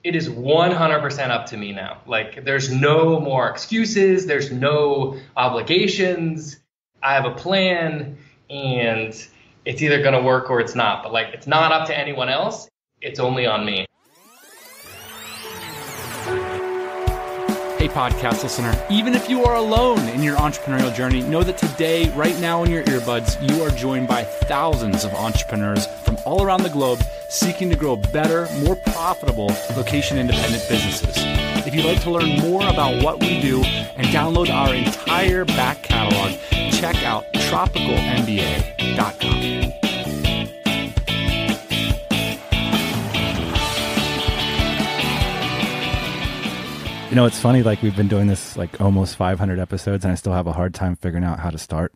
it is 100% up to me now. Like, there's no more excuses. There's no obligations. I have a plan, and it's either going to work or it's not. But like, it's not up to anyone else. It's only on me. Hey, podcast listener, even if you are alone in your entrepreneurial journey, know that today, right now in your earbuds, you are joined by thousands of entrepreneurs from all around the globe seeking to grow better, more profitable location-independent businesses. If you'd like to learn more about what we do and download our entire back catalog, check out tropicalmba.com. You know, it's funny, like we've been doing this like almost 500 episodes and I still have a hard time figuring out how to start.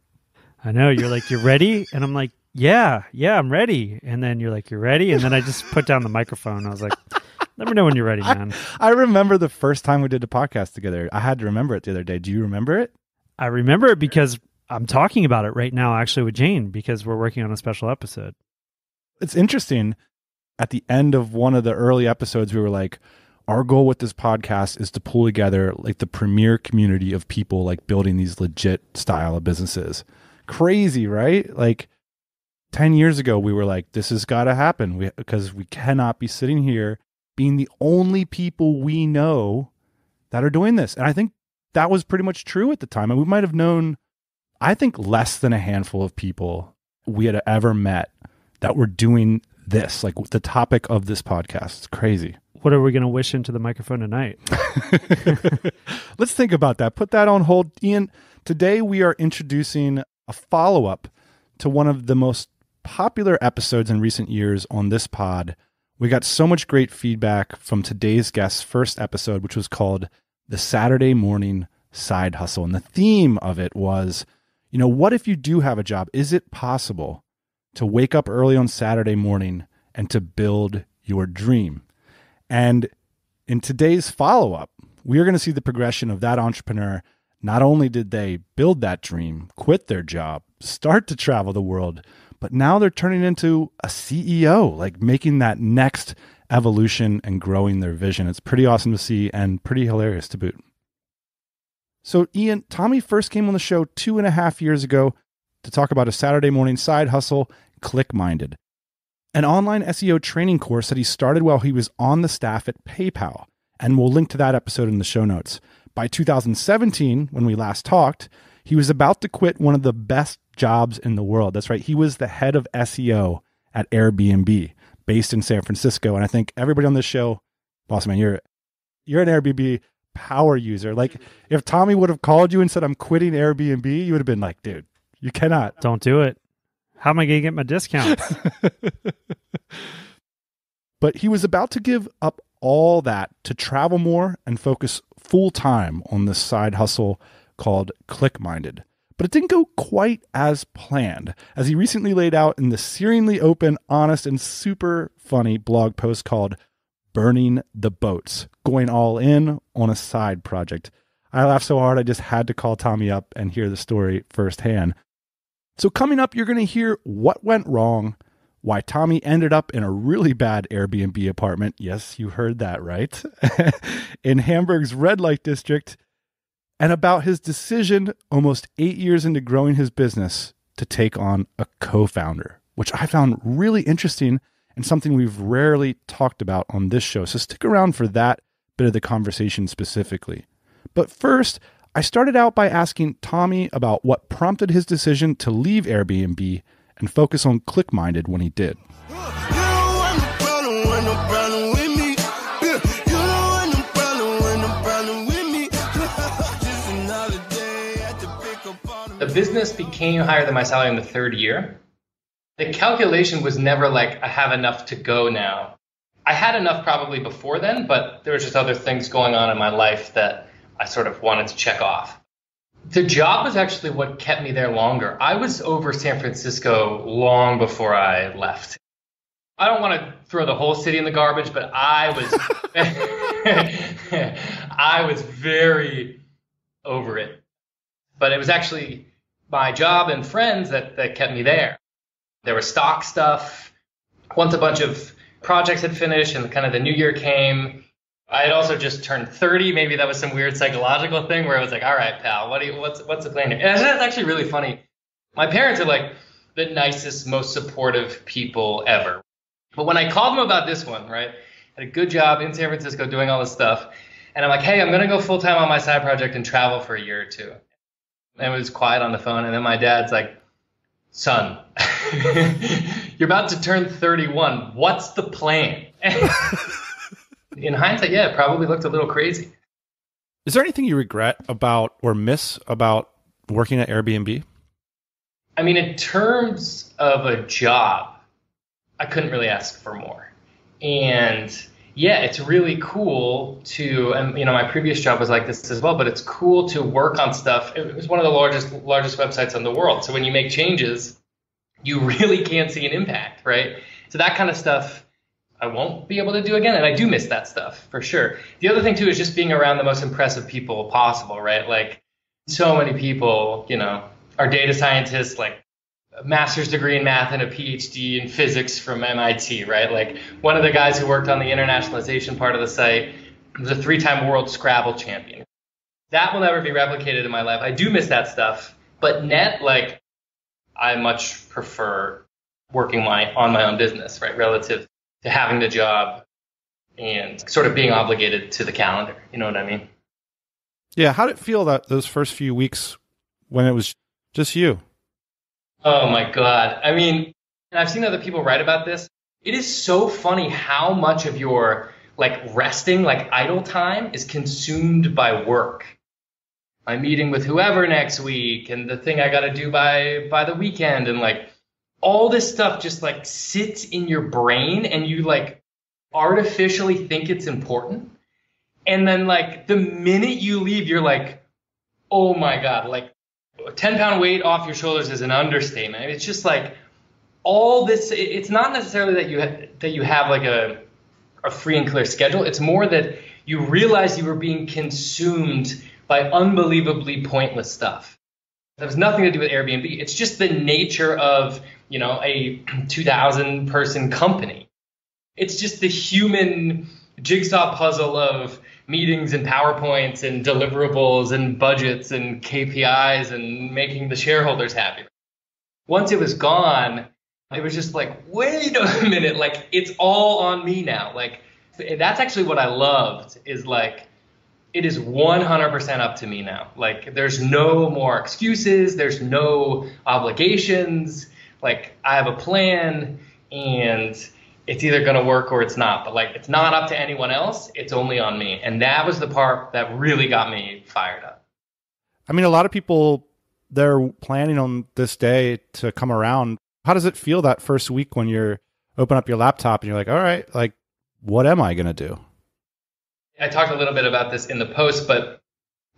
I know. You're like, you're ready? And I'm like, yeah, I'm ready. And then you're like, you're ready? And then I just put down the microphone. I was like, let me know when you're ready, man. I remember the first time we did a podcast together. I had to remember it the other day. Do you remember it? I remember it because I'm talking about it right now actually with Jane because we're working on a special episode. It's interesting. At the end of one of the early episodes, we were like, our goal with this podcast is to pull together like the premier community of people like building these legit style of businesses. Crazy, right? Like 10 years ago, we were like, this has got to happen because we cannot be sitting here being the only people we know that are doing this. And I think that was pretty much true at the time. And we might have known, I think, less than a handful of people we had ever met that were doing this, like the topic of this podcast. It's crazy. What are we going to wish into the microphone tonight? Let's think about that. Put that on hold. Ian, today we are introducing a follow-up to one of the most popular episodes in recent years on this pod. We got so much great feedback from today's guest's first episode, which was called The Saturday Morning Side Hustle. And the theme of it was, you know, what if you do have a job? Is it possible to wake up early on Saturday morning and to build your dream? And in today's follow-up, we are going to see the progression of that entrepreneur. Not only did they build that dream, quit their job, start to travel the world, but now they're turning into a CEO, like making that next evolution and growing their vision. It's pretty awesome to see and pretty hilarious to boot. So Ian, Tommy first came on the show 2.5 years ago to talk about a Saturday morning side hustle, Clickminded, an online SEO training course that he started while he was on the staff at PayPal. And we'll link to that episode in the show notes. By 2017, when we last talked, he was about to quit one of the best jobs in the world. That's right. He was the head of SEO at AirBNB, based in San Francisco. And I think everybody on this show, boss man, you're an Airbnb power user. Like if Tommy would have called you and said, I'm quitting Airbnb, you would have been like, dude, you cannot. Don't do it. How am I going to get my discounts? But he was about to give up all that to travel more and focus full time on this side hustle called Clickminded. But it didn't go quite as planned, as he recently laid out in the searingly open, honest, and super funny blog post called Burning the Boats, going all in on a side project. I laughed so hard I just had to call Tommy up and hear the story firsthand. So coming up, you're going to hear what went wrong, why Tommy ended up in a really bad Airbnb apartment. Yes, you heard that right. In Hamburg's red light district, and about his decision almost 8 years into growing his business to take on a co-founder, which I found really interesting and something we've rarely talked about on this show. So stick around for that bit of the conversation specifically. But first, I started out by asking Tommy about what prompted his decision to leave Airbnb and focus on Clickminded when he did. The business became higher than my salary in the third year. The calculation was never like, I have enough to go now. I had enough probably before then, but there were just other things going on in my life that I sort of wanted to check off. The job was actually what kept me there longer. I was over San Francisco long before I left. I don't want to throw the whole city in the garbage, but I was very over it. But it was actually my job and friends that kept me there. There was stock stuff. Once a bunch of projects had finished and kind of the new year came, I had also just turned 30. Maybe that was some weird psychological thing where I was like, all right, pal, what's the plan here? And that's actually really funny. My parents are like the nicest, most supportive people ever. But when I called them about this one, right, had a good job in San Francisco doing all this stuff. And I'm like, hey, I'm going to go full time on my side project and travel for a year or two. And it was quiet on the phone. And then my dad's like, son, you're about to turn 31. What's the plan? In hindsight, yeah, it probably looked a little crazy. Is there anything you regret about or miss about working at Airbnb? I mean, in terms of a job, I couldn't really ask for more. And yeah, it's really cool to, and my previous job was like this as well, but it's cool to work on stuff. It was one of the largest websites in the world. So when you make changes, you really can't see an impact, right? So that kind of stuff I won't be able to do again. And I do miss that stuff for sure. The other thing too is just being around the most impressive people possible, right? Like so many people, are data scientists, like a master's degree in math and a PhD in physics from MIT, right? Like one of the guys who worked on the internationalization part of the site was a 3-time world Scrabble champion. That will never be replicated in my life. I do miss that stuff, but like I much prefer working on my own business, right? Relative to having the job and sort of being obligated to the calendar. You know what I mean? Yeah. How did it feel that those first few weeks when it was just you? Oh my God. I mean, and I've seen other people write about this. It is so funny how much of your like resting, like idle time is consumed by work. I'm meeting with whoever next week and the thing I got to do by the weekend, and like all this stuff just like sits in your brain and you like artificially think it's important. And then like the minute you leave, you're like, oh my God, like a 10-pound weight off your shoulders is an understatement. It's just like all this, it's not necessarily that you have like a free and clear schedule. It's more that you realize you were being consumed by unbelievably pointless stuff. That has nothing to do with Airbnb. It's just the nature of, a 2,000 person company. It's just the human jigsaw puzzle of meetings and PowerPoints and deliverables and budgets and KPIs and making the shareholders happy. Once it was gone, it was just like, wait a minute, like it's all on me now. Like that's actually what I loved, is like, it is 100% up to me now. Like there's no more excuses. There's no obligations. Like I have a plan and it's either going to work or it's not. But like, it's not up to anyone else. It's only on me. And that was the part that really got me fired up. I mean, a lot of people, they're planning on this day to come around. How does it feel that first week when you're open up your laptop and you're like, all right, like, what am I going to do? I talked a little bit about this in the post, but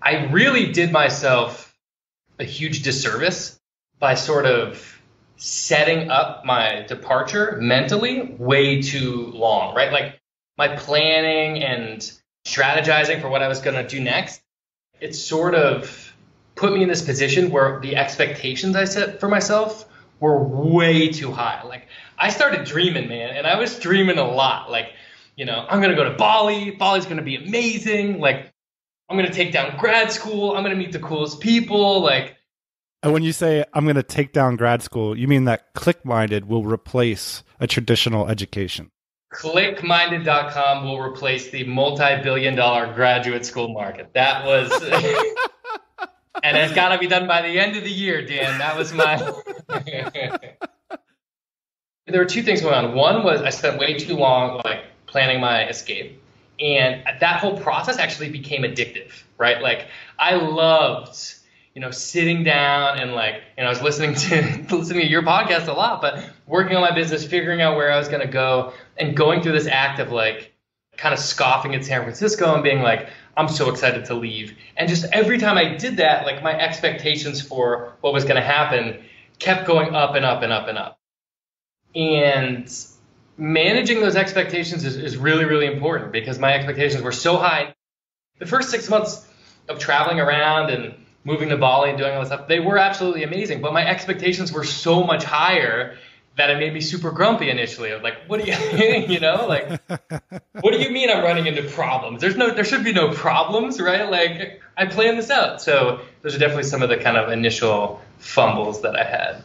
I really did myself a huge disservice by sort of setting up my departure mentally way too long, right? Like my planning and strategizing for what I was going to do next, it sort of put me in this position where the expectations I set for myself were way too high. Like I started dreaming, man, and I was dreaming a lot. Like, I'm going to go to Bali. Bali's going to be amazing. Like, I'm going to take down grad school. I'm going to meet the coolest people. Like, and when you say I'm going to take down grad school, you mean that Clickminded will replace a traditional education? Clickminded.com will replace the multi-billion-dollar graduate school market. That was, and it's got to be done by the end of the year, Dan. That was my. There were two things going on. One was I spent way too long, like, planning my escape. And that whole process actually became addictive, right? Like I loved, sitting down and like, I was listening to your podcast a lot, but working on my business, figuring out where I was going to go and going through this act of like kind of scoffing at San Francisco and being like, I'm so excited to leave. And just every time I did that, like my expectations for what was going to happen kept going up and up and up and up. And managing those expectations is really, really important because my expectations were so high. The first 6 months of traveling around and moving to Bali and doing all this stuff, they were absolutely amazing. But my expectations were so much higher that it made me super grumpy initially. I was like, what do you, what do you mean I'm running into problems? There should be no problems, right? Like, I planned this out. So those are definitely some of the kind of initial fumbles that I had.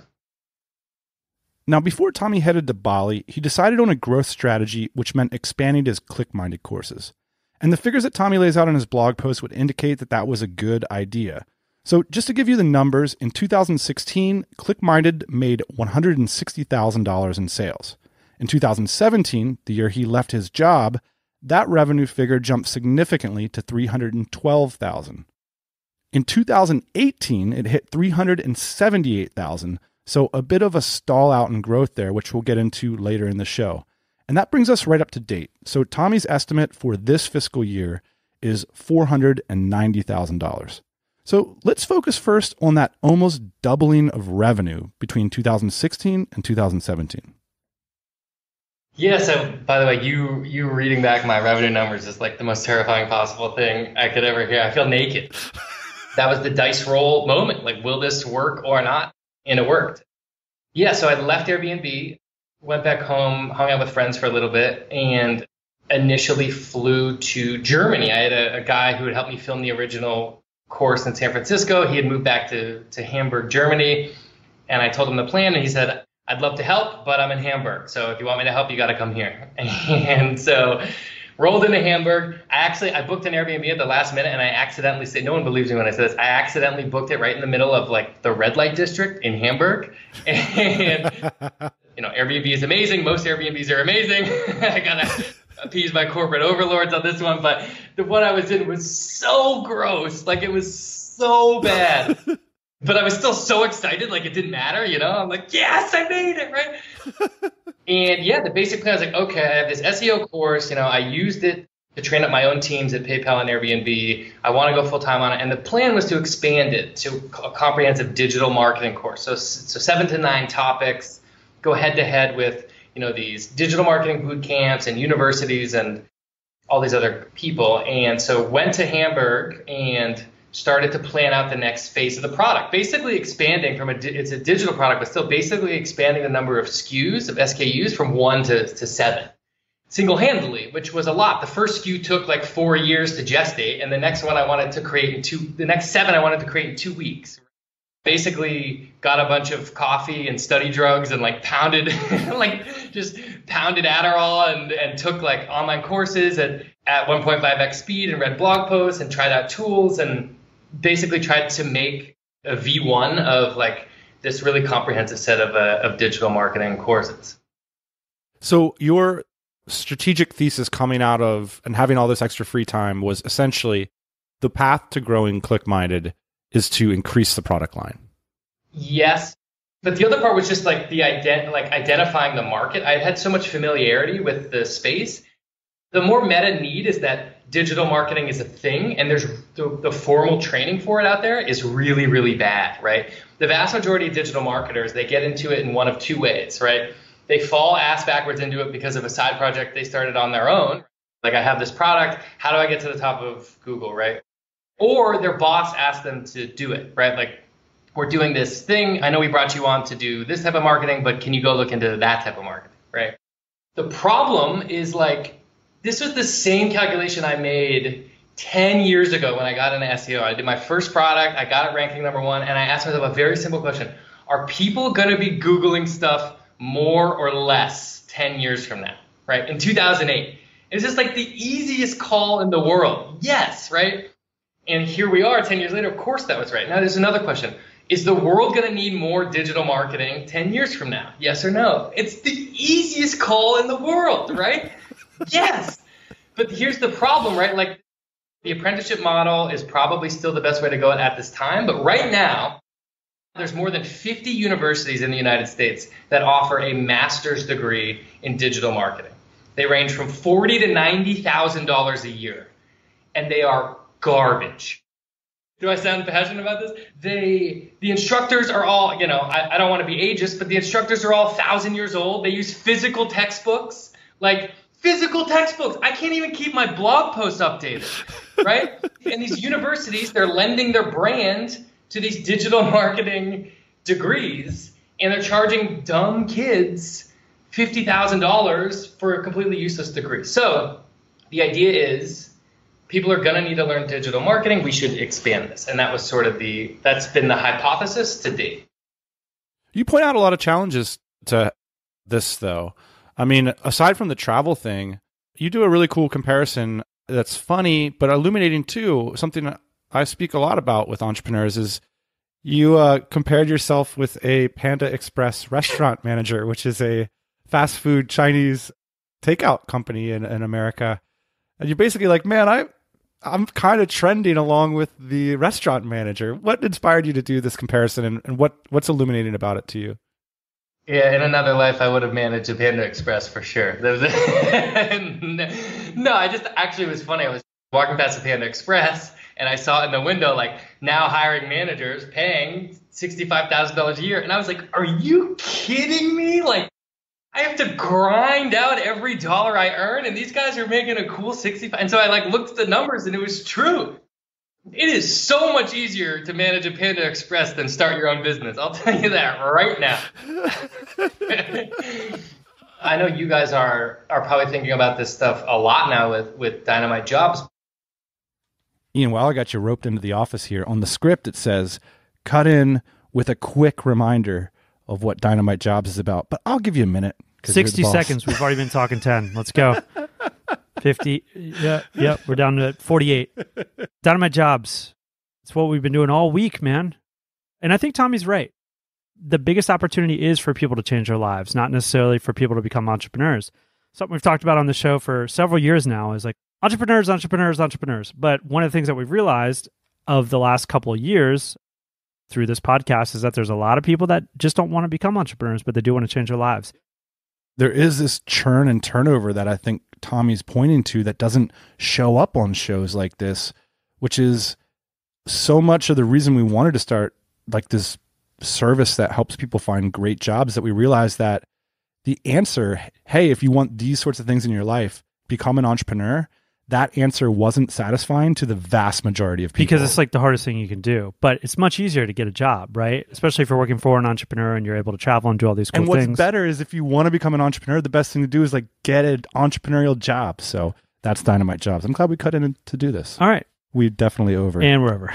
Now, before Tommy headed to Bali, he decided on a growth strategy, which meant expanding his Clickminded courses. And the figures that Tommy lays out in his blog post would indicate that that was a good idea. So just to give you the numbers, in 2016, Clickminded made $160,000 in sales. In 2017, the year he left his job, that revenue figure jumped significantly to $312,000. In 2018, it hit $378,000, so a bit of a stall out in growth there, which we'll get into later in the show. And that brings us right up to date. So Tommy's estimate for this fiscal year is $490,000. So let's focus first on that almost doubling of revenue between 2016 and 2017. Yeah, so by the way, you reading back my revenue numbers is like the most terrifying possible thing I could ever hear. I feel naked. That was the dice roll moment. Like, will this work or not? And it worked. Yeah, so I left Airbnb, went back home, hung out with friends for a little bit, and initially flew to Germany. I had a guy who had helped me film the original course in San Francisco. He had moved back to Hamburg, Germany, and I told him the plan, and he said, I'd love to help, but I'm in Hamburg, so if you want me to help, you got to come here. And so rolled into Hamburg. I booked an Airbnb at the last minute, and I accidentally said, no one believes me when I say this, I accidentally booked it right in the middle of like the red light district in Hamburg. And Airbnb is amazing. Most Airbnbs are amazing. I gotta appease my corporate overlords on this one, but the one I was in was so gross. Like, it was so bad. But I was still so excited, like it didn't matter, I'm like, yes, I made it, right? And yeah, the basic plan was like, okay, I have this SEO course, I used it to train up my own teams at PayPal and Airbnb. I want to go full time on it. And the plan was to expand it to a comprehensive digital marketing course. So 7 to 9 topics, go head to head with, these digital marketing boot camps and universities and all these other people. And so went to Hamburg and started to plan out the next phase of the product, basically expanding from it's a digital product, but still basically expanding the number of SKUs from 1 to 7 single-handedly, which was a lot. The first SKU took like 4 years to gestate, and the next one I wanted to create the next 7 I wanted to create in 2 weeks. Basically got a bunch of coffee and study drugs and like pounded Adderall and took like online courses at 1.5x speed and read blog posts and tried out tools and basically tried to make a V1 of like this really comprehensive set of digital marketing courses. So your strategic thesis coming out of and having all this extra free time was essentially the path to growing Clickminded is to increase the product line. Yes. But the other part was just like identifying the market. I had so much familiarity with the space. The more meta need is that digital marketing is a thing, and there's the formal training for it out there is really, really bad, right? The vast majority of digital marketers, they get into it in one of 2 ways, right? They fall ass backwards into it because of a side project they started on their own. Like, I have this product, how do I get to the top of Google, right? Or their boss asked them to do it, right? Like, we're doing this thing. I know we brought you on to do this type of marketing, but can you go look into that type of marketing, right? The problem is like, this was the same calculation I made 10 years ago when I got into SEO. I did my first product, I got it ranking number 1, and I asked myself a very simple question. Are people going to be Googling stuff more or less 10 years from now, right? In 2008. It's just like the easiest call in the world. Yes, right? And here we are 10 years later. Of course that was right. Now there's another question. Is the world going to need more digital marketing 10 years from now? Yes or no? It's the easiest call in the world, right? Yes. But here's the problem, right? Like, the apprenticeship model is probably still the best way to go at this time. But right now, there's more than 50 universities in the United States that offer a master's degree in digital marketing. They range from $40,000 to $90,000 a year, and they are garbage. Do I sound passionate about this? The instructors are all, I don't want to be ageist, but the instructors are all 1,000 years old. They use physical textbooks, like physical textbooks. I can't even keep my blog posts updated, right? And these universities, they're lending their brand to these digital marketing degrees, And they're charging dumb kids $50,000 for a completely useless degree. So the idea is people are going to need to learn digital marketing. We should expand this. And that was sort of that's been the hypothesis to date. You point out a lot of challenges to this, though. I mean, aside from the travel thing, you do a really cool comparison that's funny, but illuminating too. Something that I speak a lot about with entrepreneurs is you compared yourself with a Panda Express restaurant manager, which is a fast food Chinese takeout company in America. And you're basically like, man, I'm kind of trending along with the restaurant manager. What inspired you to do this comparison, and what's illuminating about it to you? Yeah, in another life, I would have managed a Panda Express for sure. No, I just actually, it was funny. I was walking past the Panda Express and I saw in the window, like, now hiring managers paying $65,000 a year. And I was like, are you kidding me? Like, I have to grind out every dollar I earn, and these guys are making a cool 65. And so I looked at the numbers, and it was true. It is so much easier to manage a Panda Express than start your own business. I'll tell you that right now. I know you guys are probably thinking about this stuff a lot now with Dynamite Jobs. Ian, while I got you roped into the office here, on the script it says, cut in with a quick reminder of what Dynamite Jobs is about. But I'll give you a minute. 60 seconds. We've already been talking 10. Let's go. 50. Yeah, we're down to 48. Dynamite Jobs. It's what we've been doing all week, man. And I think Tommy's right. The biggest opportunity is for people to change their lives, not necessarily for people to become entrepreneurs. Something we've talked about on the show for several years now is like entrepreneurs. But one of the things that we've realized of the last couple of years through this podcast is that there's a lot of people that just don't want to become entrepreneurs, but they do want to change their lives. There is this churn and turnover that I think Tommy's pointing to that doesn't show up on shows like this, which is so much of the reason we wanted to start like this service that helps people find great jobs, that we realized that the answer, hey, if you want these sorts of things in your life, become an entrepreneur, that answer wasn't satisfying to the vast majority of people. Because it's like the hardest thing you can do. But it's much easier to get a job, right? Especially if you're working for an entrepreneur and you're able to travel and do all these cool things. And what's better is if you want to become an entrepreneur, the best thing to do is like get an entrepreneurial job. So that's Dynamite Jobs. I'm glad we cut in to do this. All right. We're definitely over. And we're over.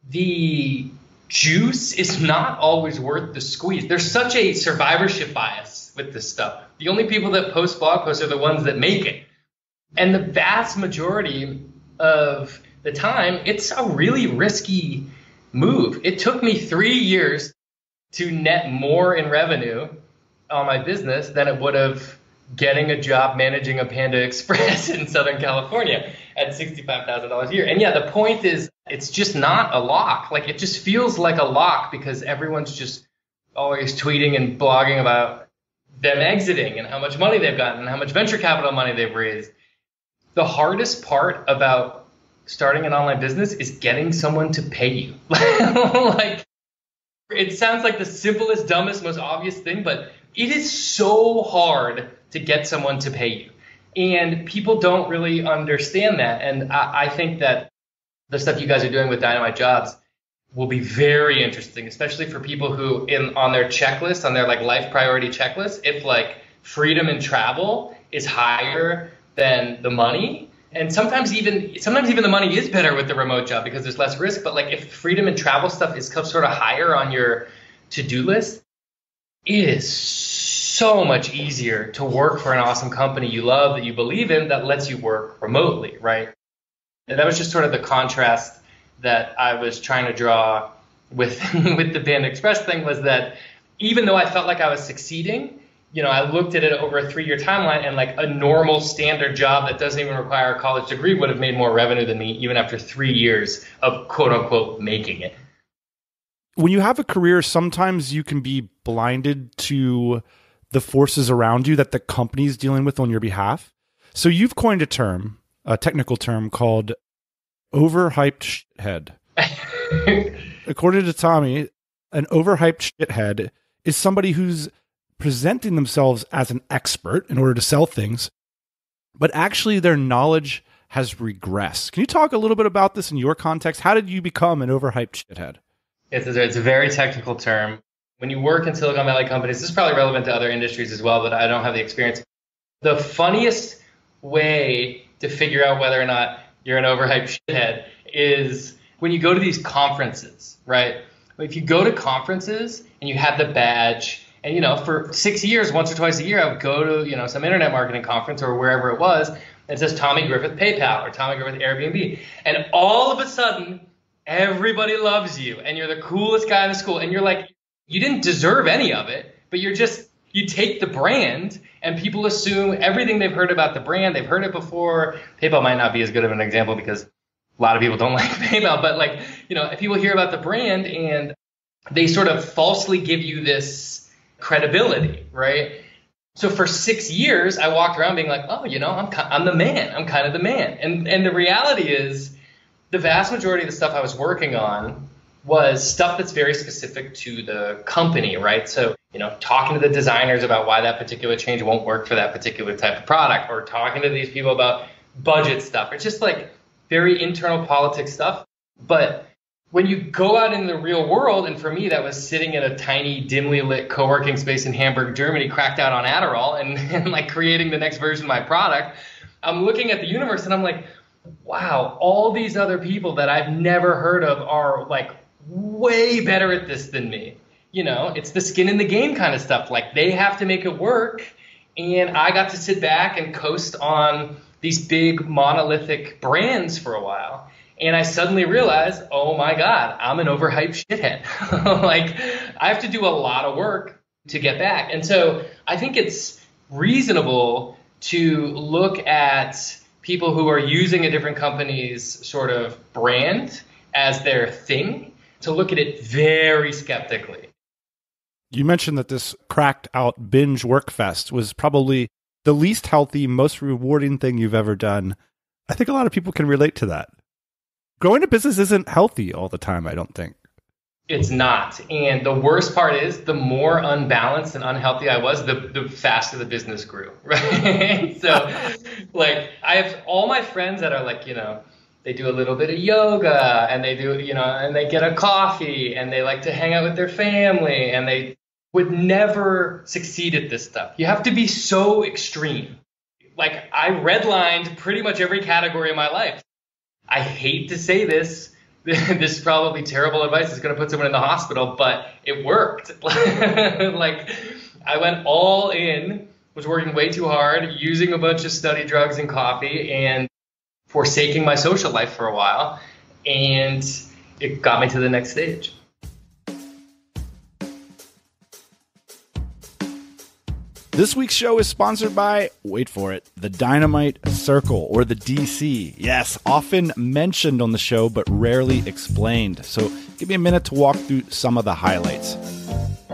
The juice is not always worth the squeeze. There's such a survivorship bias with this stuff. The only people that post blog posts are the ones that make it. And the vast majority of the time, it's a really risky move. It took me 3 years to net more in revenue on my business than it would have getting a job managing a Panda Express in Southern California at $65,000 a year. And yeah, the point is, it's just not a lock. Like, it just feels like a lock because everyone's just always tweeting and blogging about them exiting and how much money they've gotten and how much venture capital money they've raised. The hardest part about starting an online business is getting someone to pay you. Like, it sounds like the simplest, dumbest, most obvious thing, but it is so hard to get someone to pay you. And people don't really understand that. And I think that the stuff you guys are doing with Dynamite Jobs will be very interesting, especially for people who on their checklist, on their like life priority checklist, if like freedom and travel is higher than the money. And sometimes even the money is better with the remote job because there's less risk. But like if freedom and travel stuff is sort of higher on your to-do list, it is so much easier to work for an awesome company you love, that you believe in, that lets you work remotely, right? And that was just sort of the contrast that I was trying to draw with the Panda Express thing, was that even though I felt like I was succeeding, you know, I looked at it over a 3-year timeline, and like a normal standard job that doesn't even require a college degree would have made more revenue than me even after 3 years of quote unquote making it. When you have a career, sometimes you can be blinded to the forces around you that the company's dealing with on your behalf. So you've coined a technical term called overhyped shithead. According to Tommy, an overhyped shithead is somebody who's presenting themselves as an expert in order to sell things, but actually their knowledge has regressed. Can you talk a little bit about this in your context? How did you become an overhyped shithead? It's a very technical term. When you work in Silicon Valley companies, this is probably relevant to other industries as well, but I don't have the experience. The funniest way to figure out whether or not you're an overhyped shithead is when you go to these conferences, right? If you go to conferences and you have the badge, and for 6 years, once or twice a year, I would go to some internet marketing conference or wherever it was, and it says Tommy Griffith PayPal or Tommy Griffith Airbnb, and all of a sudden everybody loves you and you're the coolest guy in the school, and you're like, you didn't deserve any of it, but you take the brand and people assume everything they've heard about the brand. They've heard it before. PayPal might not be as good of an example because a lot of people don't like PayPal, but people hear about the brand and they sort of falsely give you this credibility, right? So for 6 years, I walked around being like, oh, I'm the man. I'm kind of the man. And the reality is the vast majority of the stuff I was working on was stuff that's very specific to the company, right? So, talking to the designers about why that particular change won't work for that particular type of product, or talking to these people about budget stuff. It's just like very internal politics stuff. But when you go out in the real world, and for me, that was sitting in a tiny, dimly lit co-working space in Hamburg, Germany, cracked out on Adderall and like creating the next version of my product, I'm looking at the universe and I'm like, wow, all these other people that I've never heard of are like way better at this than me. It's the skin in the game kind of stuff. Like they have to make it work. And I got to sit back and coast on these big monolithic brands for a while. And I suddenly realized, oh my God, I'm an overhyped shithead. Like I have to do a lot of work to get back. And so I think it's reasonable to look at people who are using a different company's sort of brand as their thing, to look at it very skeptically. You mentioned that this cracked out binge work fest was probably the least healthy, most rewarding thing you've ever done. I think a lot of people can relate to that. Growing a business isn't healthy all the time, I don't think. It's not. And the worst part is the more unbalanced and unhealthy I was, the faster the business grew, right? So like I have all my friends that are like, they do a little bit of yoga and they do, and they get a coffee and they like to hang out with their family, and they would never succeed at this stuff. You have to be so extreme. Like I redlined pretty much every category of my life. I hate to say this. This is probably terrible advice. It's going to put someone in the hospital, but it worked. Like I went all in, was working way too hard, using a bunch of study drugs and coffee, and forsaking my social life for a while. And it got me to the next stage. This week's show is sponsored by, wait for it, the Dynamite Circle, or the DC. Yes, often mentioned on the show, but rarely explained. So give me a minute to walk through some of the highlights.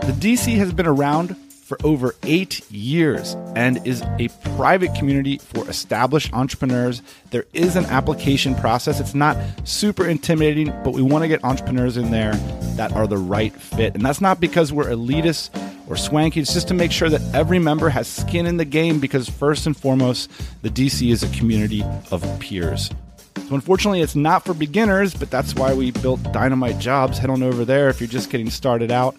The DC has been around for over 8 years and is a private community for established entrepreneurs. There is an application process. It's not super intimidating, but we want to get entrepreneurs in there that are the right fit. And that's not because we're elitist or swanky. It's just to make sure that every member has skin in the game, because first and foremost, the DC is a community of peers. So unfortunately, it's not for beginners, but that's why we built Dynamite Jobs. Head on over there if you're just getting started out.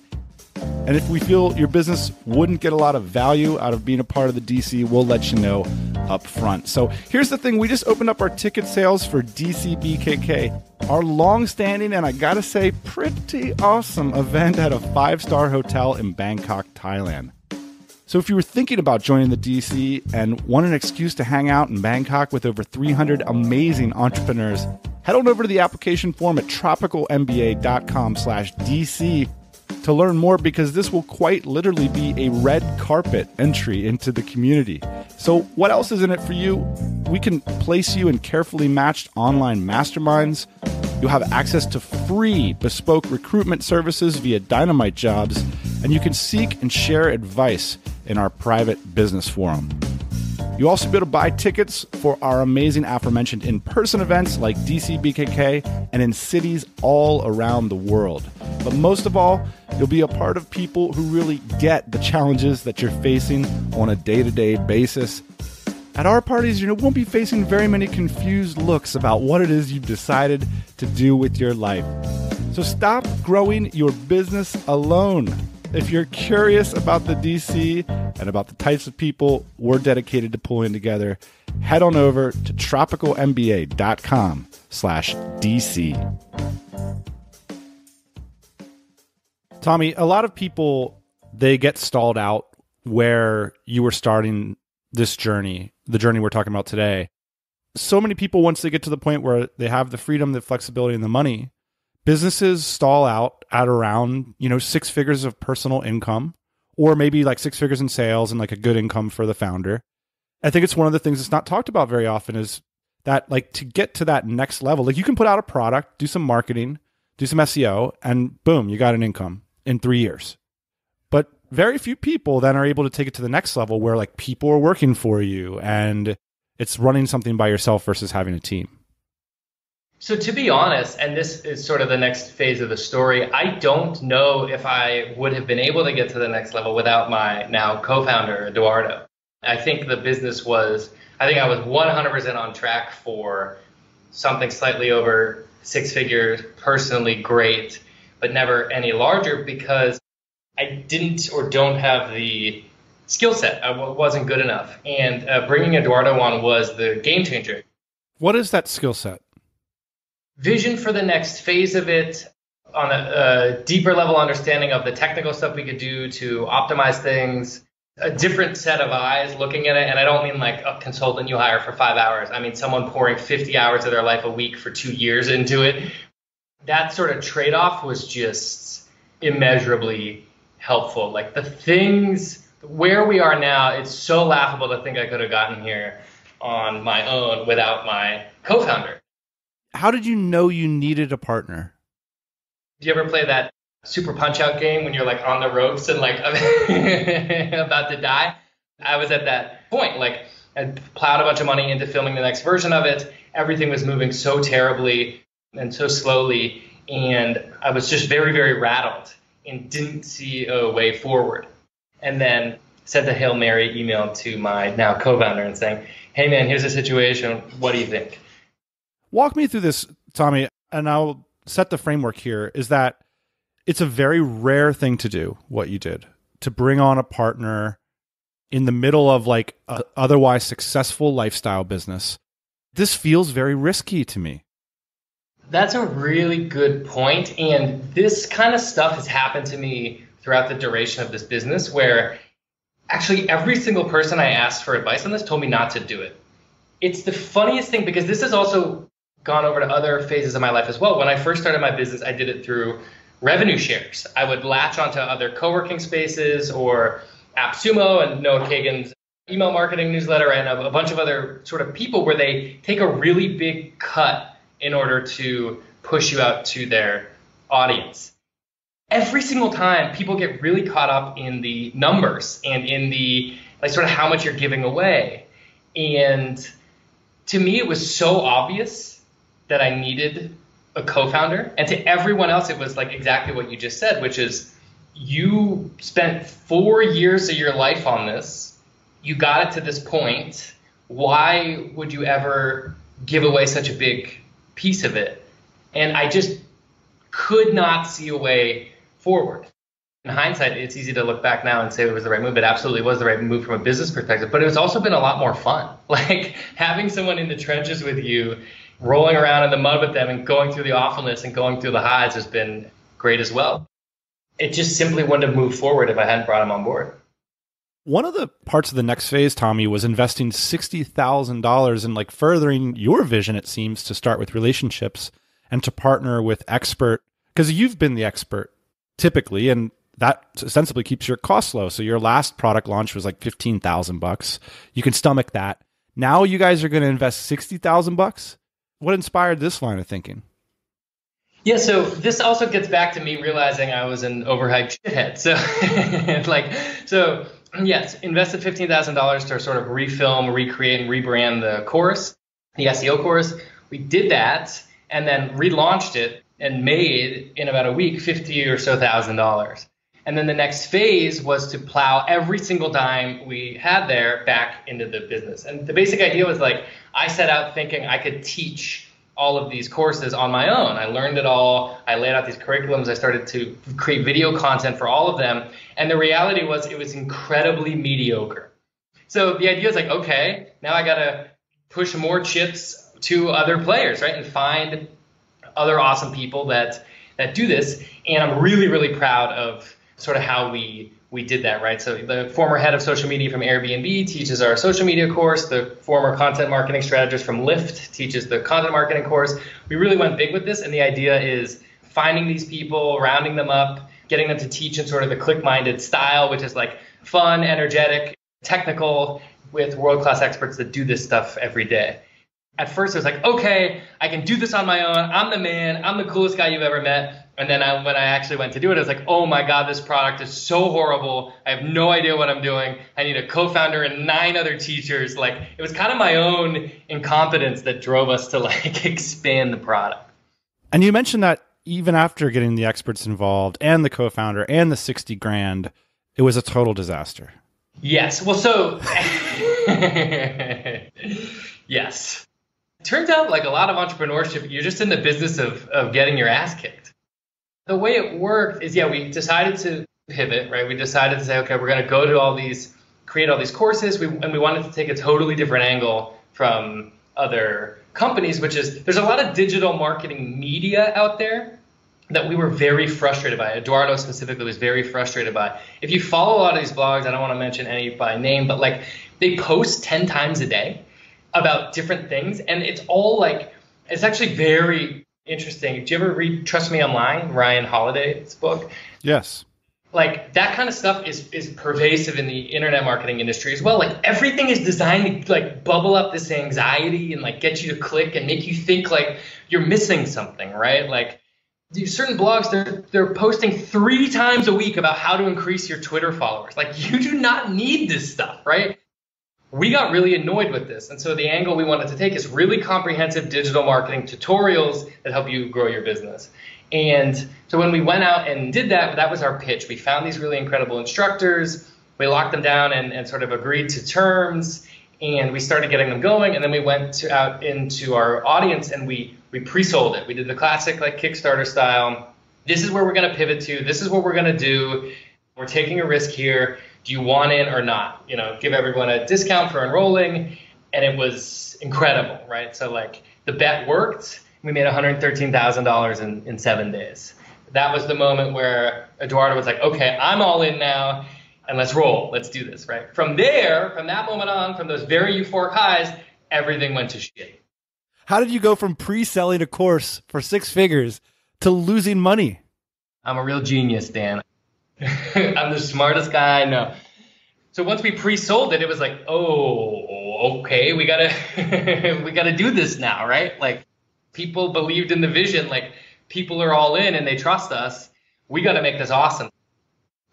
And if we feel your business wouldn't get a lot of value out of being a part of the DC, we'll let you know up front. So here's the thing. We just opened up our ticket sales for DC BKK, our long-standing and I gotta say pretty awesome event at a 5-star hotel in Bangkok, Thailand. So if you were thinking about joining the DC and want an excuse to hang out in Bangkok with over 300 amazing entrepreneurs, head on over to the application form at tropicalmba.com/DC to learn more, because this will quite literally be a red carpet entry into the community. So what else is in it for you? We can place you in carefully matched online masterminds. You'll have access to free bespoke recruitment services via Dynamite Jobs, and you can seek and share advice in our private business forum. You'll also be able to buy tickets for our amazing aforementioned in-person events like DC BKK and in cities all around the world. But most of all, you'll be a part of people who really get the challenges that you're facing on a day-to-day basis. At our parties, you won't be facing very many confused looks about what it is you've decided to do with your life. So stop growing your business alone. If you're curious about the DC and about the types of people we're dedicated to pulling together, head on over to tropicalmba.com/DC. Tommy, a lot of people, they get stalled out where you were starting this journey, the journey we're talking about today. So many people, once they get to the point where they have the freedom, the flexibility, and the money, businesses stall out at around, 6 figures of personal income, or maybe like 6 figures in sales and like a good income for the founder. I think it's one of the things that's not talked about very often is that, like, to get to that next level, like, you can put out a product, do some marketing, do some SEO, and boom, you got an income in 3 years. But very few people then are able to take it to the next level where, like, people are working for you and it's running something by yourself versus having a team. So to be honest, and this is sort of the next phase of the story, I don't know if I would have been able to get to the next level without my now co-founder, Eduardo. I think I was 100% on track for something slightly over 6 figures, personally great, but never any larger because I didn't or don't have the skill set. I wasn't good enough. And bringing Eduardo on was the game changer. What is that skill set? Vision for the next phase of it, on a deeper level understanding of the technical stuff we could do to optimize things, a different set of eyes looking at it. And I don't mean like a consultant you hire for 5 hours. I mean someone pouring 50 hours of their life a week for 2 years into it. That sort of trade-off was just immeasurably helpful. Like the things where we are now, it's so laughable to think I could have gotten here on my own without my co-founder. How did you know you needed a partner? Do you ever play that Super Punch-Out game when you're like on the ropes and like about to die? I was at that point. Like I plowed a bunch of money into filming the next version of it. Everything was moving so terribly and so slowly. And I was just very, very rattled and didn't see a way forward. And then sent a Hail Mary email to my now co-founder and saying, hey man, here's the situation. What do you think? Walk me through this, Tommy, and I'll set the framework here, is that it's a very rare thing to do, what you did, to bring on a partner in the middle of like a otherwise successful lifestyle business. This feels very risky to me. That's a really good point. And this kind of stuff has happened to me throughout the duration of this business where actually every single person I asked for advice on this told me not to do it. It's the funniest thing because this has also gone over to other phases of my life as well. When I first started my business, I did it through revenue shares. I would latch onto other co-working spaces or AppSumo and Noah Kagan's email marketing newsletter and a bunch of other sort of people where they take a really big cut in order to push you out to their audience. Every single time, people get really caught up in the numbers and in the like sort of how much you're giving away. And to me, it was so obvious that I needed a co-founder. And to everyone else, it was like exactly what you just said, which is you spent 4 years of your life on this. You got it to this point. Why would you ever give away such a big piece of it? And I just could not see a way forward. In hindsight, it's easy to look back now and say it was the right move. It absolutely was the right move from a business perspective, but it's also been a lot more fun. Like having someone in the trenches with you, rolling around in the mud with them and going through the awfulness and going through the highs has been great as well. It just simply wouldn't have moved forward if I hadn't brought him on board. One of the parts of the next phase, Tommy, was investing $60,000 in like furthering your vision, it seems, to start with relationships and to partner with expert, because you've been the expert typically, and that ostensibly keeps your costs low. So your last product launch was like $15,000. You can stomach that. Now you guys are going to invest $60,000. What inspired this line of thinking? Yeah, so this also gets back to me realizing I was an overhyped shithead. So yes, invested $15,000 to sort of refilm, recreate, and rebrand the course, the SEO course. We did that and then relaunched it and made in about a week $50,000 or so. And then the next phase was to plow every single dime we had there back into the business. And the basic idea was like, I set out thinking I could teach all of these courses on my own. I learned it all. I laid out these curriculums. I started to create video content for all of them. And the reality was it was incredibly mediocre. So the idea is like, okay, now I got to push more chips to other players, right? And find other awesome people that do this. And I'm really, really proud of sort of how we did that, right? So the former head of social media from AirBNB teaches our social media course. The former content marketing strategist from Lyft teaches the content marketing course. We really went big with this. And the idea is finding these people, rounding them up, getting them to teach in sort of the Clickminded style, which is like fun, energetic, technical, with world-class experts that do this stuff every day. At first, it was like, okay, I can do this on my own. I'm the man. I'm the coolest guy you've ever met. And then when I actually went to do it, I was like, oh my God, this product is so horrible. I have no idea what I'm doing. I need a co-founder and 9 other teachers. Like, it was kind of my own incompetence that drove us to like expand the product. And you mentioned that even after getting the experts involved and the co-founder and the 60 grand, it was a total disaster. Yes. Well, so yes. Turns out like a lot of entrepreneurship, you're just in the business of getting your ass kicked. The way it worked is, we decided to pivot, right? We decided to say, okay, we're going to go to create all these courses. And we wanted to take a totally different angle from other companies, which is there's a lot of digital marketing media out there that we were very frustrated by. Eduardo specifically was very frustrated by. If you follow a lot of these blogs, I don't want to mention any by name, but like they post 10 times a day about different things. And it's all like, it's actually very interesting. Did you ever read Trust Me Online, Ryan Holiday's book? Yes. Like that kind of stuff is pervasive in the internet marketing industry as well. Like everything is designed to like bubble up this anxiety and like get you to click and make you think like you're missing something, right? Like these certain blogs, they're posting 3 times a week about how to increase your Twitter followers. Like you do not need this stuff, right? We got really annoyed with this. And so the angle we wanted to take is really comprehensive digital marketing tutorials that help you grow your business. And so when we went out and did that, that was our pitch. We found these really incredible instructors. We locked them down and sort of agreed to terms. And we started getting them going. And then we went out into our audience and we pre-sold it. We did the classic like Kickstarter style. This is where we're going to pivot to. This is what we're going to do. We're taking a risk here. Do you want in or not? Give everyone a discount for enrolling. And it was incredible, right? So like the bet worked. We made $113,000 in 7 days. That was the moment where Eduardo was like, okay, I'm all in now and let's roll. Let's do this, right? From there, from that moment on, from those very euphoric highs, everything went to shit. How did you go from pre-selling a course for 6 figures to losing money? I'm a real genius, Dan. I'm the smartest guy I know. So once we pre-sold it, it was like, oh, okay, we gotta do this now, right? Like people believed in the vision, like people are all in and they trust us. We got to make this awesome.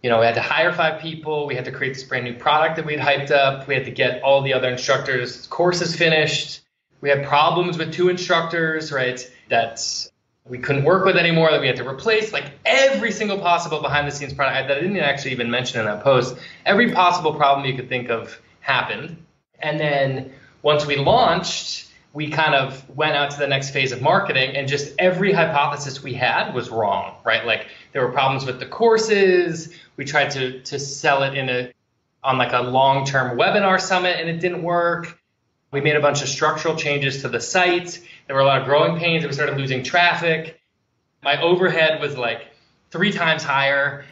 We had to hire 5 people. We had to create this brand new product that we'd hyped up. We had to get all the other instructors' courses finished. We had problems with 2 instructors, right, that we couldn't work with anymore, that we had to replace. Like every single possible behind the scenes product that I didn't actually even mention in that post, every possible problem you could think of happened. And then once we launched, we kind of went out to the next phase of marketing and just every hypothesis we had was wrong, right? Like there were problems with the courses. We tried to sell it on like a long-term webinar summit and it didn't work. We made a bunch of structural changes to the site. There were a lot of growing pains. We started losing traffic. My overhead was like 3 times higher.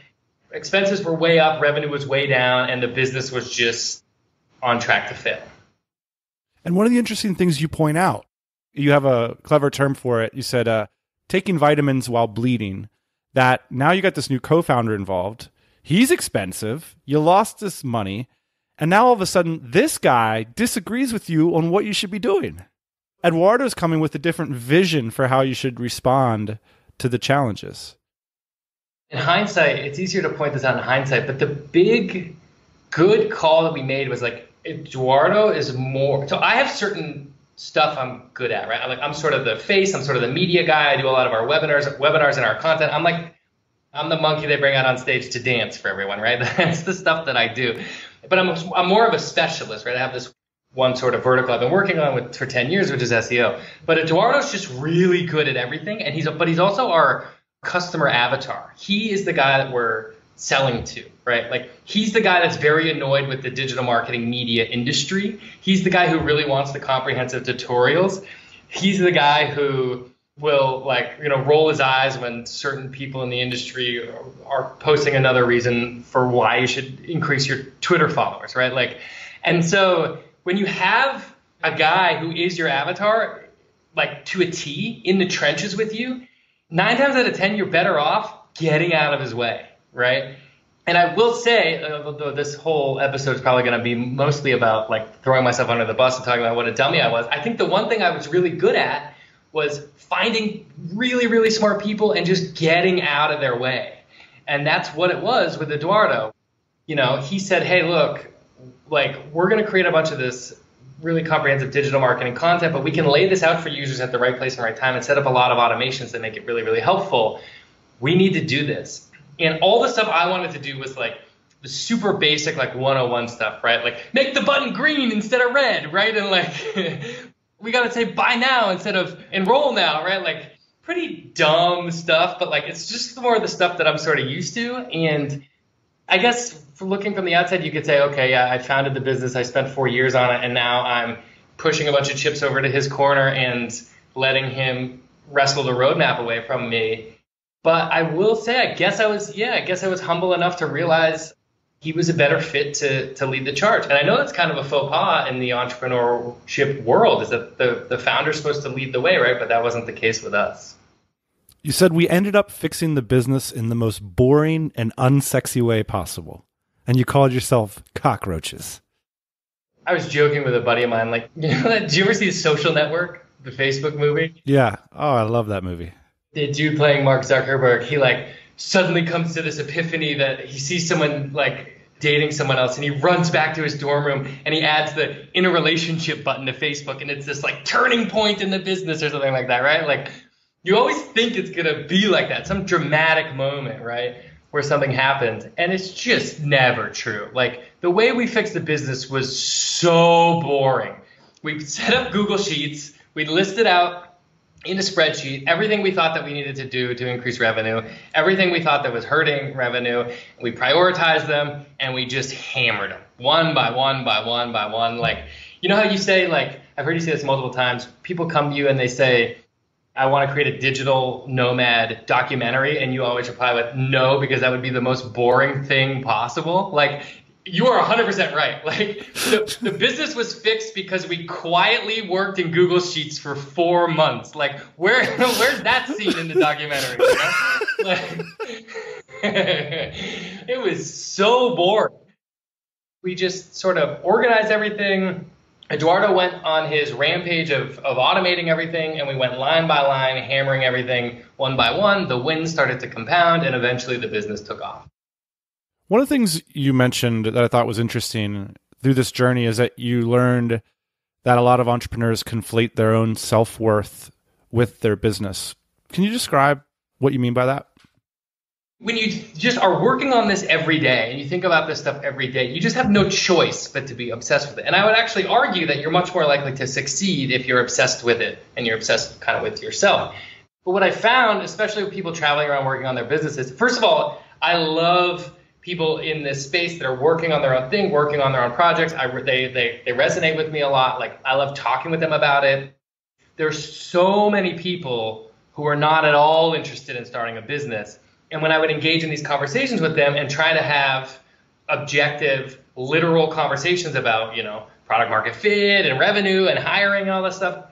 Expenses were way up. Revenue was way down. And the business was just on track to fail. And one of the interesting things you point out, you have a clever term for it. You said taking vitamins while bleeding, that now you got this new co-founder involved. He's expensive. You lost this money. And now all of a sudden, this guy disagrees with you on what you should be doing. Eduardo's coming with a different vision for how you should respond to the challenges. In hindsight, it's easier to point this out in hindsight, but the big good call that we made was like, Eduardo is more. So I have certain stuff I'm good at, right? I'm sort of the face. I'm sort of the media guy. I do a lot of our webinars and our content. I'm the monkey they bring out on stage to dance for everyone, right? That's the stuff that I do. But I'm more of a specialist, right? I have this one sort of vertical I've been working on for 10 years, which is SEO. But Eduardo's just really good at everything. And he's also our customer avatar. He is the guy that we're selling to, right? Like, he's the guy that's very annoyed with the digital marketing media industry. He's the guy who really wants the comprehensive tutorials. He's the guy who will roll his eyes when certain people in the industry are posting another reason for why you should increase your Twitter followers, right? Like, and so when you have a guy who is your avatar, like to a T, in the trenches with you, 9 times out of 10, you're better off getting out of his way, right? And I will say, although this whole episode is probably going to be mostly about like throwing myself under the bus and talking about what a dummy I was, I think the one thing I was really good at was finding really, really smart people and just getting out of their way. And that's what it was with Eduardo. You know, he said, hey, look, like, we're going to create a bunch of this really comprehensive digital marketing content, but we can lay this out for users at the right place and right time and set up a lot of automations that make it really, really helpful. We need to do this. And all the stuff I wanted to do was like the super basic, like 101 stuff, right? Like, make the button green instead of red, right? And like, we got to say buy now instead of enroll now, right? Like, pretty dumb stuff, but like, it's just more of the stuff that I'm sort of used to. And I guess for looking from the outside, you could say, okay, yeah, I founded the business, I spent 4 years on it, and now I'm pushing a bunch of chips over to his corner and letting him wrestle the roadmap away from me. But I will say, I guess I was humble enough to realize he was a better fit to lead the charge. And I know that's kind of a faux pas in the entrepreneurship world, is that the founder's supposed to lead the way, right? But that wasn't the case with us. You said we ended up fixing the business in the most boring and unsexy way possible. And you called yourself cockroaches. I was joking with a buddy of mine, like, you know, did you ever see The Social Network, the Facebook movie? Yeah. Oh, I love that movie. The dude playing Mark Zuckerberg, he like suddenly comes to this epiphany that he sees someone like dating someone else, and he runs back to his dorm room and he adds the in a relationship button to Facebook, and it's this like turning point in the business or something like that, right? Like, you always think it's going to be like that, some dramatic moment, right, where something happened. And it's just never true. Like, the way we fixed the business was so boring. We set up Google Sheets. We listed out in a spreadsheet everything we thought that we needed to do to increase revenue, everything we thought that was hurting revenue. We prioritized them, and we just hammered them one by one by one by one. Like, you know how you say, like, I've heard you say this multiple times, people come to you and they say, I want to create a digital nomad documentary, and you always reply with no, because that would be the most boring thing possible. Like, you are 100% right. Like, the business was fixed because we quietly worked in Google Sheets for 4 months. Like, where's that scene in the documentary? You know? Like, it was so boring. We just sort of organized everything. Eduardo went on his rampage of automating everything, and we went line by line, hammering everything one by one. The wins started to compound, and eventually the business took off. One of the things you mentioned that I thought was interesting through this journey is that you learned that a lot of entrepreneurs conflate their own self-worth with their business. Can you describe what you mean by that? When you just are working on this every day and you think about this stuff every day, you just have no choice but to be obsessed with it. And I would actually argue that you're much more likely to succeed if you're obsessed with it and you're obsessed kind of with yourself. But what I found, especially with people traveling around working on their businesses, first of all, I love people in this space that are working on their own thing, working on their own projects. They resonate with me a lot. Like, I love talking with them about it. There's so many people who are not at all interested in starting a business. And when I would engage in these conversations with them and try to have objective, literal conversations about, you know, product market fit and revenue and hiring and all that stuff,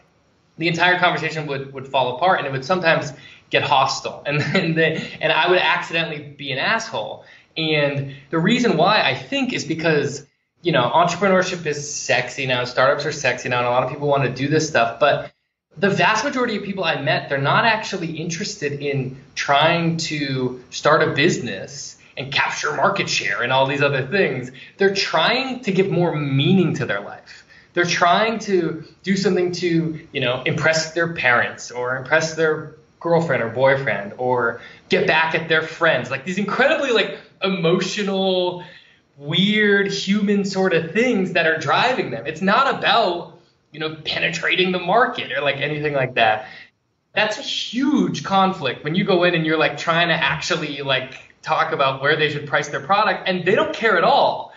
the entire conversation would fall apart, and it would sometimes get hostile. And I would accidentally be an asshole. And the reason why, I think, is because, you know, entrepreneurship is sexy now, startups are sexy now, and a lot of people want to do this stuff. But the vast majority of people I met, they're not actually interested in trying to start a business and capture market share and all these other things. They're trying to give more meaning to their life. They're trying to do something to, you know, impress their parents or impress their girlfriend or boyfriend or get back at their friends. Like, these incredibly, like, emotional, weird human sort of things that are driving them. It's not about, penetrating the market or like anything like that. That's a huge conflict when you go in and you're like trying to actually like talk about where they should price their product, and they don't care at all.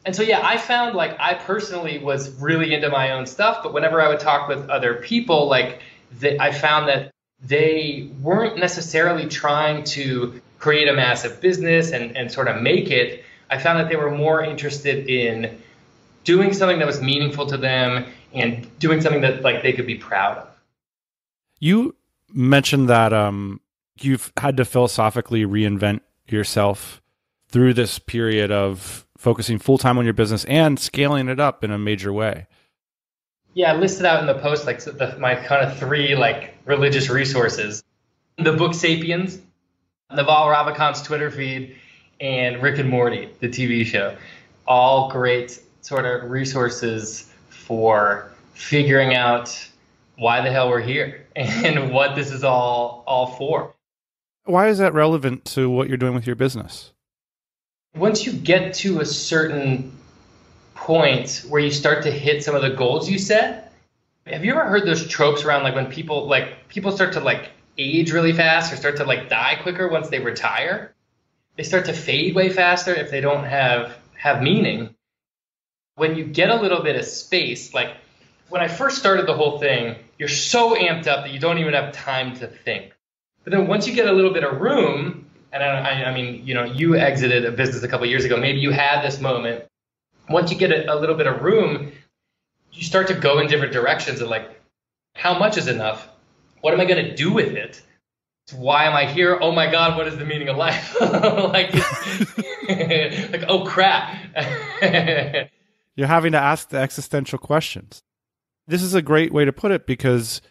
And so, yeah, I found like I personally was really into my own stuff, but whenever I would talk with other people, like I found that they weren't necessarily trying to create a massive business and sort of make it. I found that they were more interested in doing something that was meaningful to them and doing something that like they could be proud of. You mentioned that you've had to philosophically reinvent yourself through this period of focusing full-time on your business and scaling it up in a major way. Yeah, I listed out in the post like my kind of 3 like religious resources: the book Sapiens, Naval Ravikant's Twitter feed, and Rick and Morty, the TV show. All great sort of resources for figuring out why the hell we're here and what this is all for. Why is that relevant to what you're doing with your business? Once you get to a certain point where you start to hit some of the goals you set, have you ever heard those tropes around like when people start to like age really fast or start to like die quicker once they retire? They start to fade way faster if they don't have meaning. When you get a little bit of space, like when I first started the whole thing, you're so amped up that you don't even have time to think. But then once you get a little bit of room, and I mean, you exited a business a couple of years ago, maybe you had this moment. Once you get a little bit of room, you start to go in different directions of like, how much is enough? What am I going to do with it? Why am I here? Oh my God, what is the meaning of life? like, oh crap. You're having to ask the existential questions. This is a great way to put it, because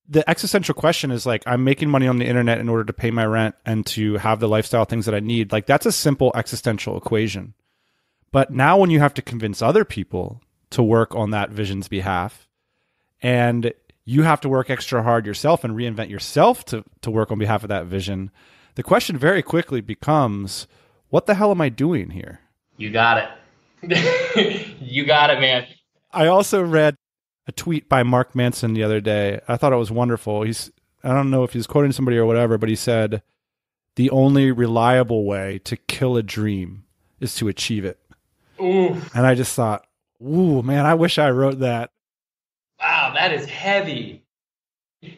the existential question is like, I'm making money on the internet in order to pay my rent and to have the lifestyle things that I need. Like, that's a simple existential equation. But now when you have to convince other people to work on that vision's behalf, and you have to work extra hard yourself and reinvent yourself to work on behalf of that vision, the question very quickly becomes, what the hell am I doing here? You got it. You got it, man. I also read a tweet by Mark Manson the other day. I thought it was wonderful. I don't know if he's quoting somebody or whatever, but he said, the only reliable way to kill a dream is to achieve it. Ooh. And I just thought, ooh, man, I wish I wrote that. Wow, that is heavy.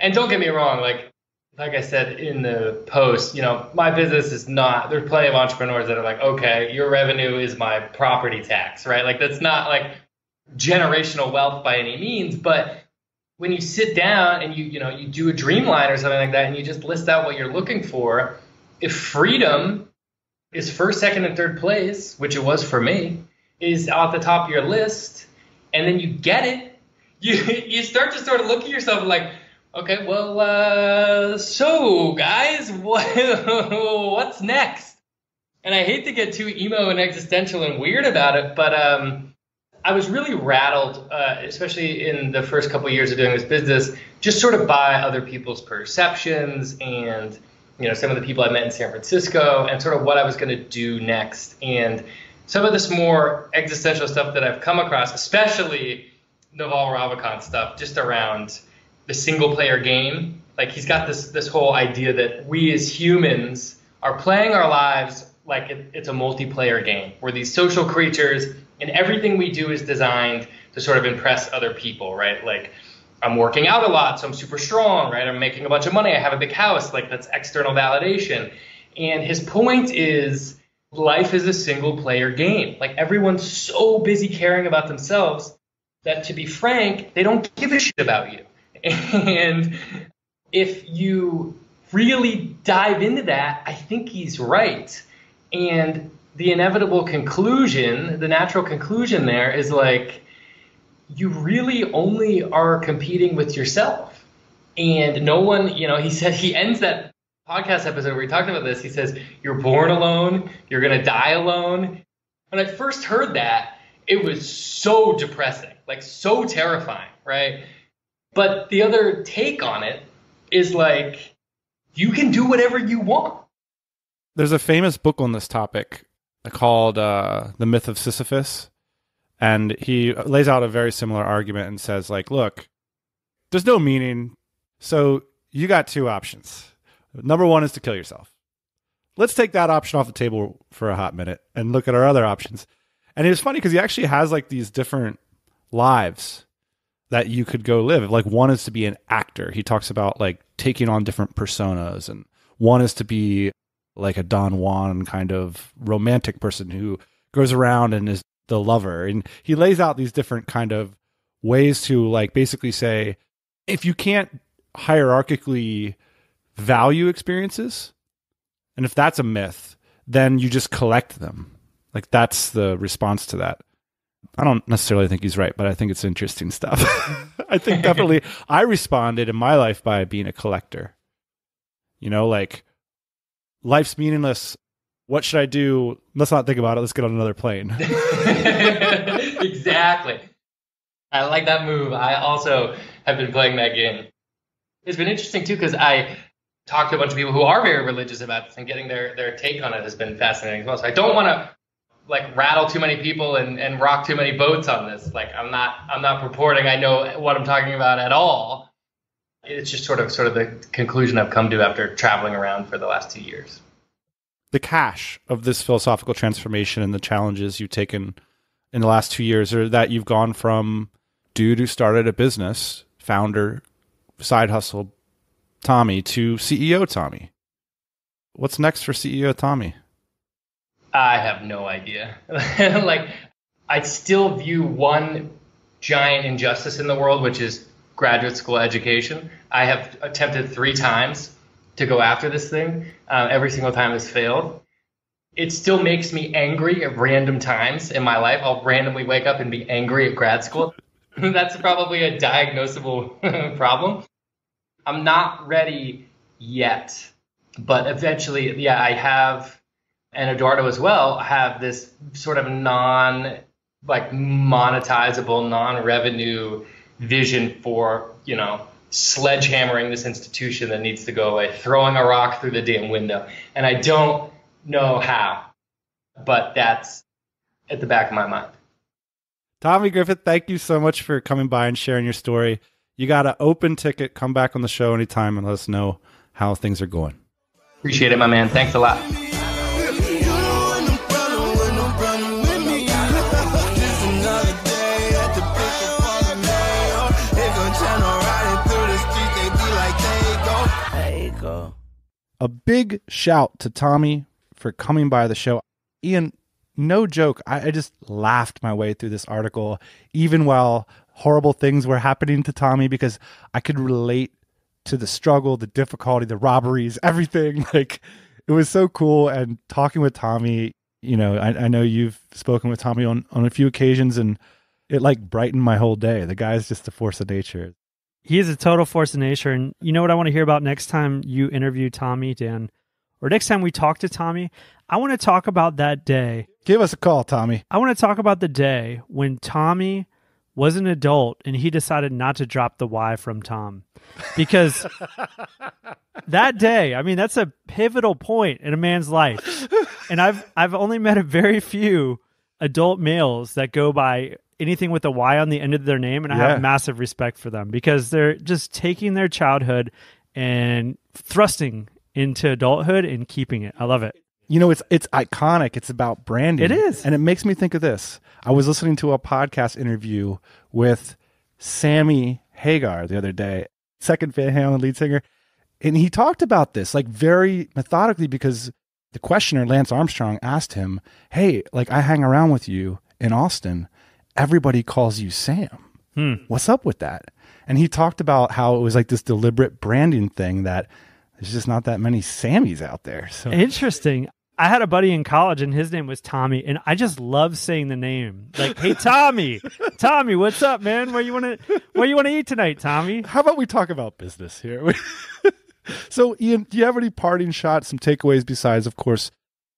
And don't get me wrong, like I said in the post, my business is not, there's plenty of entrepreneurs that are like, okay, your revenue is my property tax, right? Like, that's not like generational wealth by any means. But when you sit down and you do a dream line or something like that, and you just list out what you're looking for, if freedom is first, second, and third place, which it was for me, is at the top of your list, and then you get it, you start to sort of look at yourself and like, okay, well, so guys, what's next? And I hate to get too emo and existential and weird about it, but I was really rattled, especially in the first couple of years of doing this business, just sort of by other people's perceptions and some of the people I met in San Francisco and sort of what I was going to do next. And some of this more existential stuff that I've come across, especially Naval Ravikant stuff, just around the single player game. Like, he's got this whole idea that we as humans are playing our lives like it's a multiplayer game. We're these social creatures, and everything we do is designed to sort of impress other people, right? Like, I'm working out a lot, so I'm super strong, right? I'm making a bunch of money. I have a big house. Like, that's external validation. And his point is, life is a single player game. Like, everyone's so busy caring about themselves that, to be frank, they don't give a shit about you. And if you really dive into that, I think he's right. And the inevitable conclusion, the natural conclusion there is like, you really only are competing with yourself. And no one, he said, he ends that podcast episode where he talked about this. He says, you're born alone, you're going to die alone. When I first heard that, it was so depressing, like so terrifying, right? But the other take on it is like, you can do whatever you want. There's a famous book on this topic called The Myth of Sisyphus. And he lays out a very similar argument and says, like, look, there's no meaning. So you got two options. Number one is to kill yourself. Let's take that option off the table for a hot minute and look at our other options. And it's funny because he actually has like these different lives that you could go live. Like one is to be an actor. He talks about like taking on different personas, and one is to be like a Don Juan kind of romantic person who goes around and is the lover. And he lays out these different kind of ways to like basically say, if you can't hierarchically value experiences, and if that's a myth, then you just collect them. Like that's the response to that. I don't necessarily think he's right, but I think it's interesting stuff. I think definitely I responded in my life by being a collector. You know, like life's meaningless. What should I do? Let's not think about it. Let's get on another plane. Exactly. I like that move. I also have been playing that game. It's been interesting too, because I talked to a bunch of people who are very religious about this, and getting their take on it has been fascinating as well. So I don't want to like rattle too many people and rock too many boats on this. Like I'm not purporting I know what I'm talking about at all. It's just sort of the conclusion I've come to after traveling around for the last 2 years. The cache of this philosophical transformation and the challenges you've taken in the last 2 years are that you've gone from dude who started a business, founder, side hustle Tommy, to CEO Tommy. What's next for CEO Tommy? I have no idea. Like, I still view one giant injustice in the world, which is graduate school education. I have attempted 3 times to go after this thing. Every single time has failed. It still makes me angry at random times in my life. I'll randomly wake up and be angry at grad school. That's probably a diagnosable problem. I'm not ready yet, but eventually, yeah, I have, and Eduardo as well, have this sort of monetizable, non-revenue vision for, sledgehammering this institution that needs to go away, throwing a rock through the damn window. And I don't know how, but that's at the back of my mind. Tommy Griffith, thank you so much for coming by and sharing your story. You got an open ticket. Come back on the show anytime and let us know how things are going. Appreciate it, my man. Thanks a lot. A big shout to Tommy for coming by the show. Ian, no joke, I just laughed my way through this article, even while horrible things were happening to Tommy, because I could relate to the struggle, the difficulty, the robberies, everything. Like, it was so cool. And talking with Tommy, I know you've spoken with Tommy on a few occasions, and it like brightened my whole day. The guy's just a force of nature. He is a total force of nature. And you know what I want to hear about next time you interview Tommy, Dan? Or next time we talk to Tommy? I want to talk about that day. Give us a call, Tommy. I want to talk about the day when Tommy was an adult and he decided not to drop the Y from Tom. Because that day, I mean, that's a pivotal point in a man's life. And I've only met a very few adult males that go by anything with a Y on the end of their name, and I have massive respect for them because they're just taking their childhood and thrusting into adulthood and keeping it. I love it. It's iconic. It's about branding. It is. And it makes me think of this. I was listening to a podcast interview with Sammy Hagar the other day, second Van Halen lead singer, and he talked about this like very methodically, because the questioner, Lance Armstrong, asked him, hey, like I hang around with you in Austin. Everybody calls you Sam. What's up with that? And he talked about how it was like this deliberate branding thing, that there's just not that many Sammys out there. So interesting. I had a buddy in college and his name was Tommy, and I just love saying the name. Like, hey, Tommy, what's up, man? Where you want to eat tonight, Tommy? How about we talk about business here? So, Ian, do you have any parting shots, some takeaways besides, of course,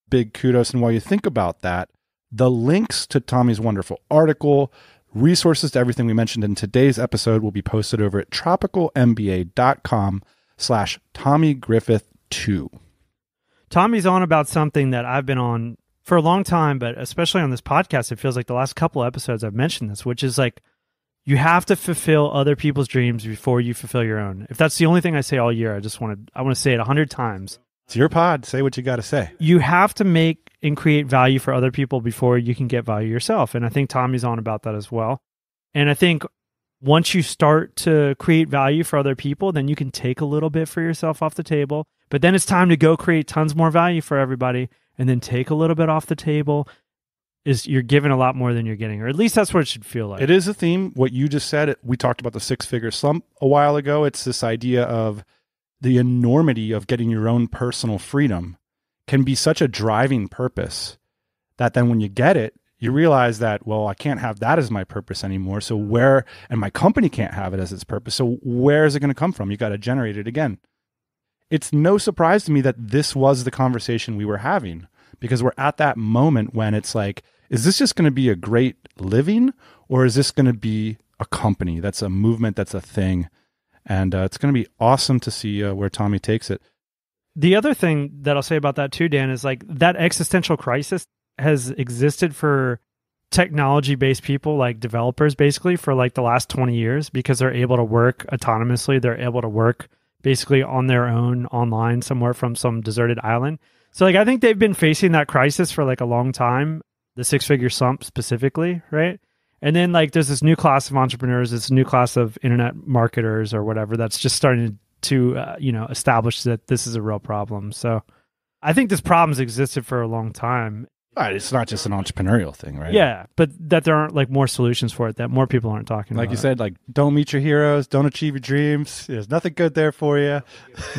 big kudos? And while you think about that, the links to Tommy's wonderful article, resources to everything we mentioned in today's episode will be posted over at tropicalmba.com/TommyGriffith2. Tommy's on about something that I've been on for a long time, but especially on this podcast, it feels like the last couple of episodes I've mentioned this, which is like, you have to fulfill other people's dreams before you fulfill your own. If that's the only thing I say all year, I want to say it 100 times. It's your pod. Say what you got to say. You have to make and create value for other people before you can get value yourself. And I think Tommy's on about that as well. And I think once you start to create value for other people, then you can take a little bit for yourself off the table. But then it's time to go create tons more value for everybody and then take a little bit off the table. You're giving a lot more than you're getting, or at least that's what it should feel like. It is a theme. What you just said, we talked about the six-figure slump a while ago. It's this idea of the enormity of getting your own personal freedom can be such a driving purpose that then when you get it, you realize that, well, I can't have that as my purpose anymore. So and my company can't have it as its purpose. So where is it going to come from? You got to generate it again. It's no surprise to me that this was the conversation we were having, because we're at that moment when it's like, is this just going to be a great living, or is this going to be a company that's a movement, that's a thing? And it's going to be awesome to see where Tommy takes it. The other thing that I'll say about that too, Dan, is like that existential crisis has existed for technology-based people, like developers, basically for like the last 20 years, because they're able to work autonomously. They're able to work basically on their own online somewhere from some deserted island. So like, I think they've been facing that crisis for like a long time, the six-figure slump specifically, right? And then like there's this new class of entrepreneurs, this new class of internet marketers or whatever that's just starting to establish that this is a real problem. So I think this problem's existed for a long time. Right, it's not just an entrepreneurial thing, right? Yeah, but that there aren't like more solutions for it, that more people aren't talking about. Like you said, like don't meet your heroes, don't achieve your dreams. There's nothing good there for you.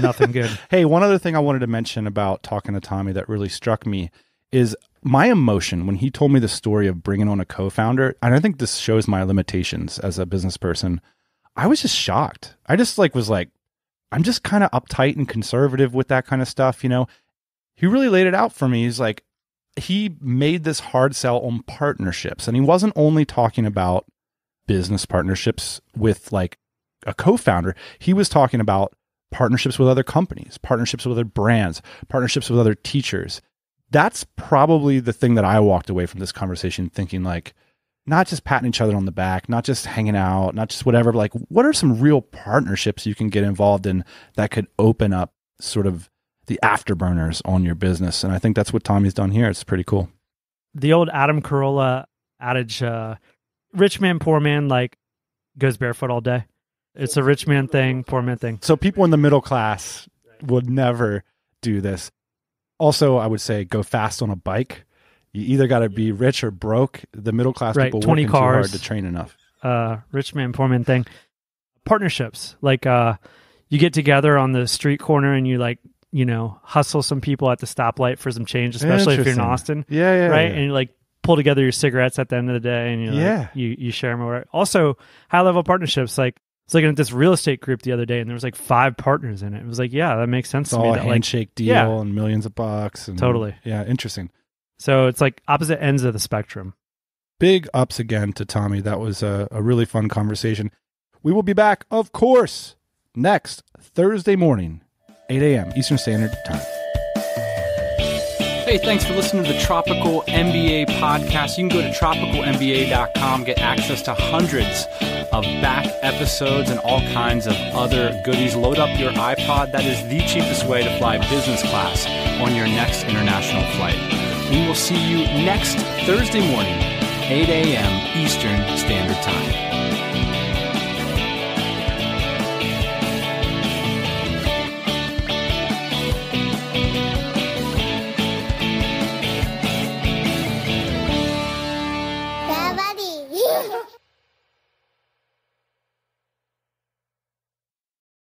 Nothing good. Hey, one other thing I wanted to mention about talking to Tommy that really struck me is my emotion when he told me the story of bringing on a co-founder. And I think this shows my limitations as a business person. I was just shocked. I just was like, I'm just kind of uptight and conservative with that kind of stuff. You know, he really laid it out for me. He's like, he made this hard sell on partnerships. And he wasn't only talking about business partnerships with like a co-founder. He was talking about partnerships with other companies, partnerships with other brands, partnerships with other teachers. That's probably the thing that I walked away from this conversation thinking, like, not just patting each other on the back, not just hanging out, not just whatever, but like, what are some real partnerships you can get involved in that could open up sort of the afterburners on your business? And I think that's what Tommy's done here. It's pretty cool. The old Adam Carolla adage, rich man, poor man, like goes barefoot all day. It's a rich man thing, poor man thing. So people in the middle class would never do this. Also, I would say go fast on a bike. You either got to be rich or broke. The middle class people 20 working cars, too hard to train enough. Rich man, poor man thing. Partnerships. Like you get together on the street corner and you like, hustle some people at the stoplight for some change, especially if you're in Austin. Yeah. Right. And you like pull together your cigarettes at the end of the day and you share them over. Also, high level partnerships. Like, I was looking at this real estate group the other day, and there was like 5 partners in it. It was like, yeah, that makes sense to me. All that, a handshake deal and millions of bucks. And, totally. Yeah, interesting. So it's like opposite ends of the spectrum. Big ups again to Tommy. That was a really fun conversation. We will be back, of course, next Thursday morning, 8 a.m. Eastern Standard Time. Hey, thanks for listening to the Tropical MBA podcast. You can go to tropicalmba.com, get access to hundreds of back episodes and all kinds of other goodies. Load up your iPod. That is the cheapest way to fly business class on your next international flight. We will see you next Thursday morning, 8 a.m. Eastern Standard Time.